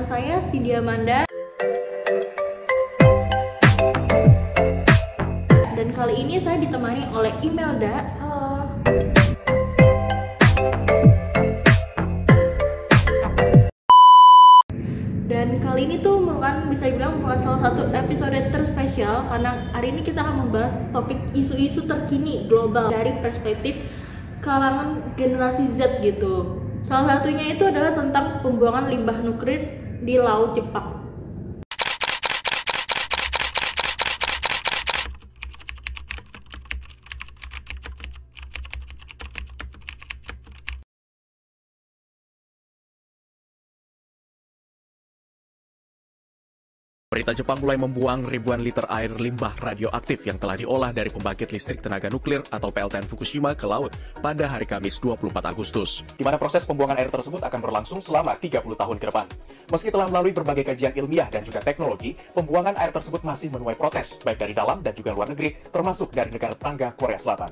saya Cindy Amanda. Dan kali ini saya ditemani oleh Imelda. Halo. Dan kali ini tuh bisa dibilang merupakan salah satu episode terspesial karena hari ini kita akan membahas topik isu-isu terkini global dari perspektif kalangan generasi Z gitu. Salah satunya itu adalah tentang pembuangan limbah nuklir di Laut Jepang. Pemerintah Jepang mulai membuang ribuan liter air limbah radioaktif yang telah diolah dari pembangkit listrik tenaga nuklir atau PLTN Fukushima ke laut pada hari Kamis 24 Agustus. Di mana proses pembuangan air tersebut akan berlangsung selama 30 tahun ke depan. Meski telah melalui berbagai kajian ilmiah dan juga teknologi, pembuangan air tersebut masih menuai protes, baik dari dalam dan juga luar negeri, termasuk dari negara tetangga Korea Selatan.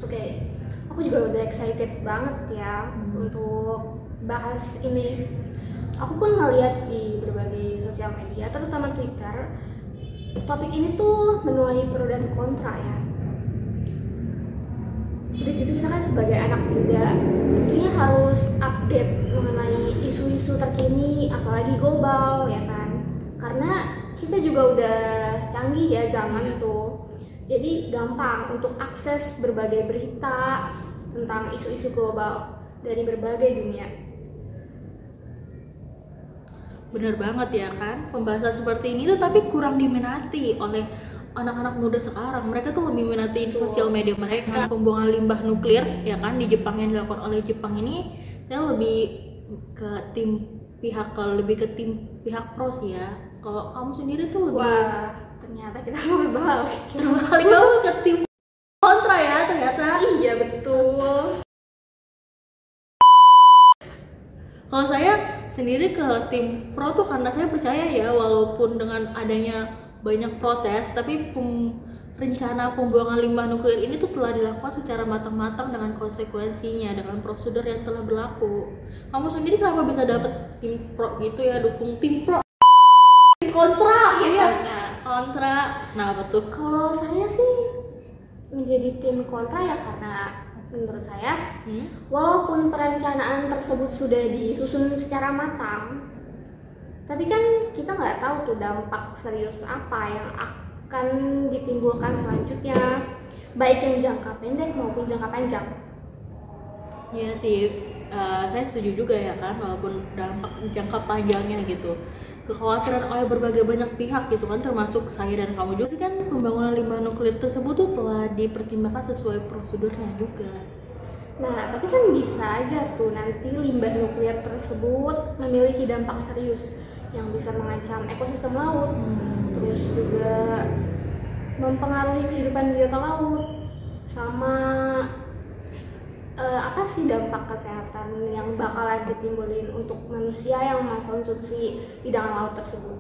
Oke, aku juga udah excited banget ya untuk bahas ini. Aku pun ngeliat di berbagai sosial media, terutama Twitter, topik ini tuh menuai pro dan kontra ya. Udah gitu kita kan sebagai anak muda tentunya harus update mengenai isu-isu terkini, apalagi global ya kan. Karena kita juga udah canggih ya zaman tuh. Jadi gampang untuk akses berbagai berita tentang isu-isu global dari berbagai dunia. Bener banget ya kan, pembahasan seperti ini tuh tapi kurang diminati oleh anak-anak muda sekarang. Mereka tuh lebih minati sosial media mereka. Pembuangan limbah nuklir ya kan di Jepang yang dilakukan oleh Jepang ini, saya lebih ke lebih ke tim pihak pro sih ya. Kalau kamu sendiri tuh lebih, wah ternyata kita berbalik. terbalik, kamu ke tim kontra ya ternyata. Iya betul. Kalau saya sendiri ke tim pro tuh karena saya percaya ya, walaupun dengan adanya banyak protes, tapi rencana pembuangan limbah nuklir ini tuh telah dilakukan secara matang-matang dengan konsekuensinya, dengan prosedur yang telah berlaku. Kamu sendiri kenapa bisa dapet tim pro gitu ya, dukung tim pro? Kontra, iya. Kontra. Nah betul. Kalau saya sih menjadi tim kontra ya karena menurut saya, walaupun perencanaan tersebut sudah disusun secara matang, tapi kan kita nggak tahu tuh dampak serius apa yang akan ditimbulkan selanjutnya, baik yang jangka pendek maupun jangka panjang. Iya sih, saya setuju juga ya kan, walaupun dampak jangka panjangnya gitu, kekhawatiran oleh berbagai banyak pihak gitu kan, termasuk saya dan kamu juga kan, pembangunan limbah nuklir tersebut tuh telah dipertimbangkan sesuai prosedurnya juga. Nah, tapi kan bisa aja tuh nanti limbah nuklir tersebut memiliki dampak serius yang bisa mengancam ekosistem laut, terus juga mempengaruhi kehidupan biota laut, sama apa sih dampak kesehatan yang bakalan ditimbulin untuk manusia yang mengkonsumsi hidangan laut tersebut.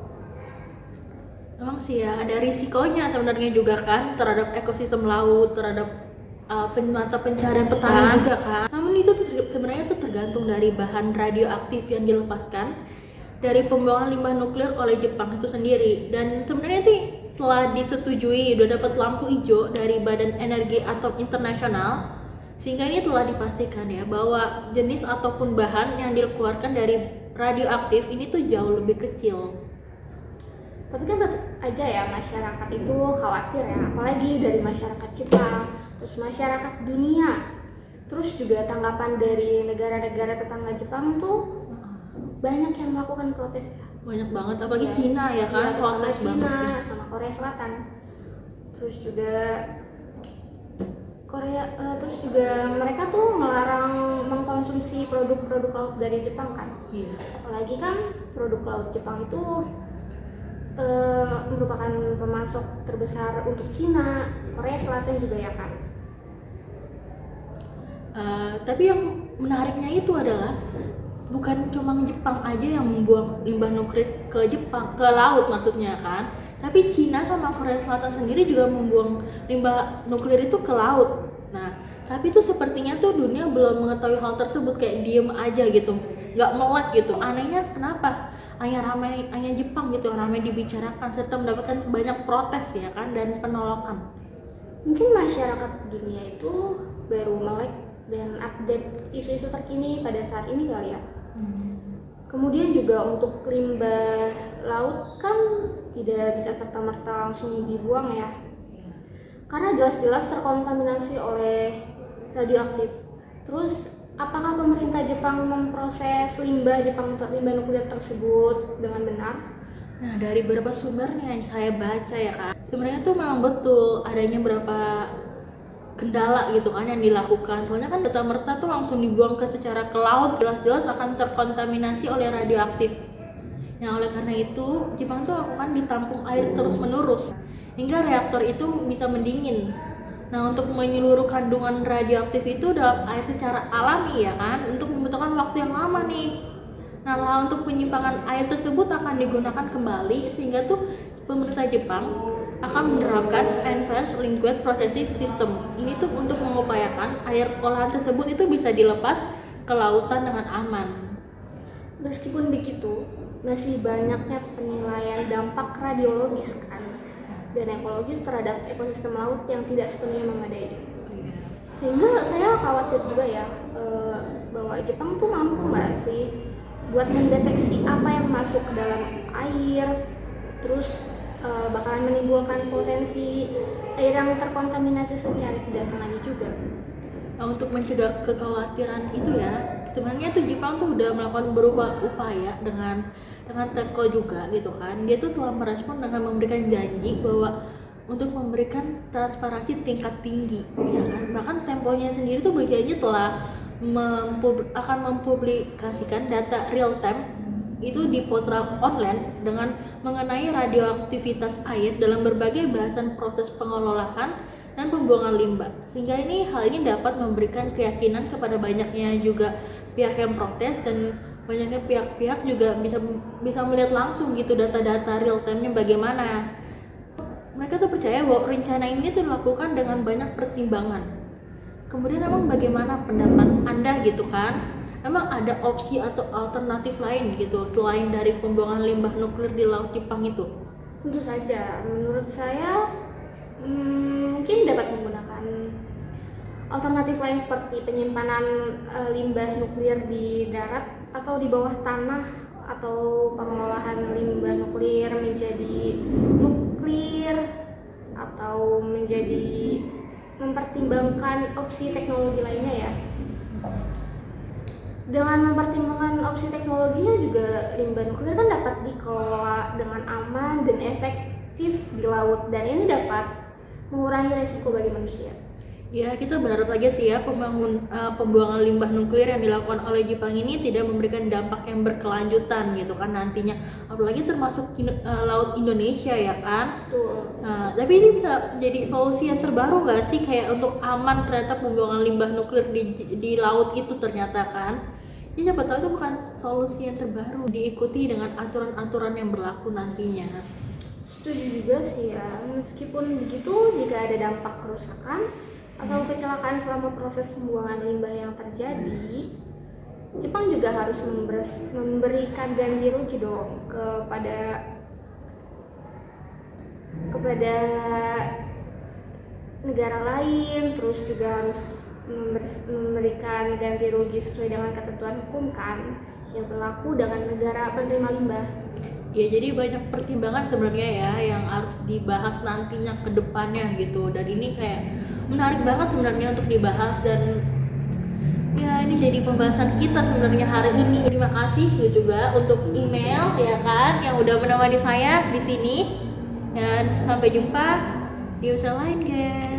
Emang sih ya, ada risikonya sebenarnya juga kan terhadap ekosistem laut, terhadap mata pencarian petani juga kan. Namun itu sebenarnya tuh tergantung dari bahan radioaktif yang dilepaskan dari pembuangan limbah nuklir oleh Jepang itu sendiri. Dan sebenarnya itu telah disetujui, udah dapat lampu hijau dari Badan Energi Atom Internasional, sehingga ini telah dipastikan ya bahwa jenis ataupun bahan yang dikeluarkan dari radioaktif ini tuh jauh lebih kecil. Tapi kan tetap aja ya masyarakat itu khawatir ya, apalagi dari masyarakat Jepang, terus masyarakat dunia, terus juga tanggapan dari negara-negara tetangga Jepang tuh banyak yang melakukan protes ya. Banyak banget, apalagi ya, Cina ya kan, protes Cina banget. Sama Korea Selatan. Terus juga mereka tuh melarang mengkonsumsi produk-produk laut dari Jepang kan. Iya. Apalagi kan produk laut Jepang itu merupakan pemasok terbesar untuk Cina, Korea Selatan juga ya kan. Tapi yang menariknya itu adalah bukan cuma Jepang aja yang membuang limbah nuklir ke Jepang, ke laut maksudnya kan, tapi Cina sama Korea Selatan sendiri juga membuang limbah nuklir itu ke laut. Nah, tapi itu sepertinya tuh dunia belum mengetahui hal tersebut, kayak diem aja gitu. nggak melek gitu. Anehnya kenapa? Hanya Jepang gitu yang ramai dibicarakan serta mendapatkan banyak protes ya kan dan penolakan. Mungkin masyarakat dunia itu baru melek dan update isu-isu terkini pada saat ini kali ya. Kemudian juga untuk limbah laut kan tidak bisa serta-merta langsung dibuang ya, karena jelas-jelas terkontaminasi oleh radioaktif. Terus apakah pemerintah Jepang memproses limbah nuklir tersebut dengan benar? Nah, dari beberapa sumbernya yang saya baca ya kan, sebenarnya tuh memang betul adanya beberapa kendala gitu kan yang dilakukan. Soalnya kan serta-merta tuh langsung dibuang secara ke laut, jelas-jelas akan terkontaminasi oleh radioaktif. Nah, oleh karena itu Jepang tuh akan ditampung air terus-menerus hingga reaktor itu bisa mendingin. Nah, untuk menyeluruh kandungan radioaktif itu dalam air secara alami ya kan, untuk membutuhkan waktu yang lama nih. Nah, untuk penyimpangan air tersebut akan digunakan kembali sehingga tuh pemerintah Jepang akan menerapkan Advanced Liquid Processing System. Ini tuh untuk mengupayakan air olahan tersebut itu bisa dilepas ke lautan dengan aman. Meskipun begitu, masih banyaknya penilaian dampak radiologis kan dan ekologis terhadap ekosistem laut yang tidak sepenuhnya memadai. Sehingga saya khawatir juga ya bahwa Jepang tuh mampu nggak sih buat mendeteksi apa yang masuk ke dalam air, terus bakalan menimbulkan potensi air yang terkontaminasi secara tidak sengaja juga. Nah, untuk mencegah kekhawatiran itu ya, sebenarnya tuh Jepang tuh udah melakukan beberapa upaya dengan Teko juga gitu kan. Dia tuh telah merespon dengan memberikan janji bahwa untuk memberikan transparansi tingkat tinggi ya kan. Bahkan Temponya sendiri tuh berjanji telah akan mempublikasikan data real time itu di portal online dengan mengenai radioaktivitas air dalam berbagai bahasan proses pengelolaan dan pembuangan limbah. Sehingga hal ini dapat memberikan keyakinan kepada banyaknya juga pihak yang protes dan banyaknya pihak-pihak juga bisa melihat langsung gitu data-data real time-nya bagaimana. Mereka tuh percaya bahwa rencana ini tuh dilakukan dengan banyak pertimbangan. Kemudian emang bagaimana pendapat Anda gitu kan? Emang ada opsi atau alternatif lain gitu selain dari pembuangan limbah nuklir di Laut Jepang itu? Tentu saja, menurut saya mungkin dapat menggunakan alternatif lain seperti penyimpanan limbah nuklir di darat atau di bawah tanah, atau pengelolaan limbah nuklir menjadi nuklir, atau menjadi mempertimbangkan opsi teknologi lainnya ya. Dengan mempertimbangkan opsi teknologinya juga limbah nuklir kan dapat dikelola dengan aman dan efektif di laut, dan ini dapat mengurangi resiko bagi manusia. Ya, kita berharap aja sih ya pembuangan limbah nuklir yang dilakukan oleh Jepang ini tidak memberikan dampak yang berkelanjutan gitu kan nantinya, apalagi termasuk laut Indonesia ya kan. Nah, tapi ini bisa jadi solusi yang terbaru nggak sih kayak untuk aman ternyata pembuangan limbah nuklir di laut itu ternyata kan. Ya, siapa tahu itu bukan solusi yang terbaru, diikuti dengan aturan-aturan yang berlaku nantinya. Setuju juga sih ya. Meskipun begitu, jika ada dampak kerusakan atau kecelakaan selama proses pembuangan limbah yang terjadi, Jepang juga harus memberikan ganti rugi dong kepada negara lain, terus juga harus memberikan ganti rugi sesuai dengan ketentuan hukum kan yang berlaku dengan negara penerima limbah. Ya, jadi banyak pertimbangan sebenarnya ya yang harus dibahas nantinya ke depannya gitu, dan ini kayak menarik banget sebenarnya untuk dibahas, dan ya ini jadi pembahasan kita sebenarnya hari ini. Terima kasih juga untuk email ya kan yang udah menemani saya di sini, dan sampai jumpa di episode lain guys.